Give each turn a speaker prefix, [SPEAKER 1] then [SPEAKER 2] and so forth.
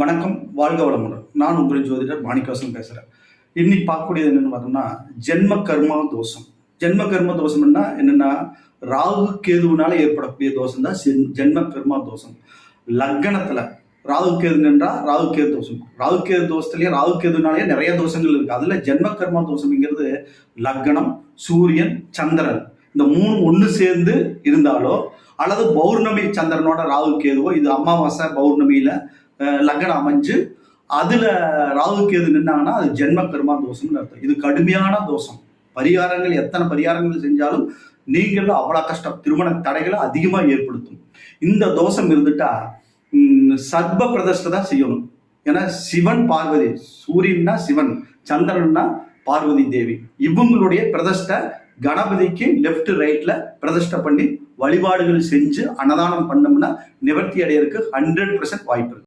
[SPEAKER 1] வணக்கம், வாழ்க வளமுடன். நான் உங்கள் ஜோதிடர் மாணிக்கவாசன் பேசுகிறேன். இன்னைக்கு பார்க்கக்கூடியது என்னென்னு பார்த்தோம்னா, ஜென்ம கர்மா தோஷம். ஜென்ம கர்ம தோஷம்னா என்னென்னா, ராகு கேதுவினால ஏற்படக்கூடிய தோஷம் தான் ஜென்ம கர்மா தோஷம். லக்னத்தில் ராகு கேது நின்றா ராகு கேது தோஷம். ராகு கேது தோஷத்துலேயே ராகு கேதுனாலேயே நிறைய தோஷங்கள் இருக்குது. அதில் ஜென்ம கர்மா தோஷம்ங்கிறது லக்னம், சூரியன், சந்திரன் இந்த மூணு ஒன்று சேர்ந்து இருந்தாலோ அல்லது பௌர்ணமி சந்திரனோட ராகு கேதுவோ, இது அமாவாசை பௌர்ணமியில் லக்னம் அமைஞ்சு அதுல ராகு கேது நின்னாங்கன்னா அது ஜென்ம கர்மா தோஷம்னு அர்த்தம். இது கடுமையான தோஷம். பரிகாரங்கள் எத்தனை பரிகாரங்கள் செஞ்சாலும் நீங்களும் அவ்வளவு கஷ்டம், திருமண தடைகளை அதிகமா ஏற்படுத்தும். இந்த தோஷம் இருந்துட்டா சர்ப பிரதிஷ்டை தான் செய்யணும். ஏன்னா சிவன் பார்வதி, சூரியன்னா சிவன், சந்திரன்னா பார்வதி தேவி, இவங்களுடைய பிரதிஷ்டை கணபதிக்கு லெஃப்ட் ரைட்ல பிரதிஷ்டை பண்ணி வழிபாடுகள் செஞ்சு அன்னதானம் பண்ணோம்னா நிவர்த்தி அடையறதுக்கு 100% வாய்ப்பு இருக்கு.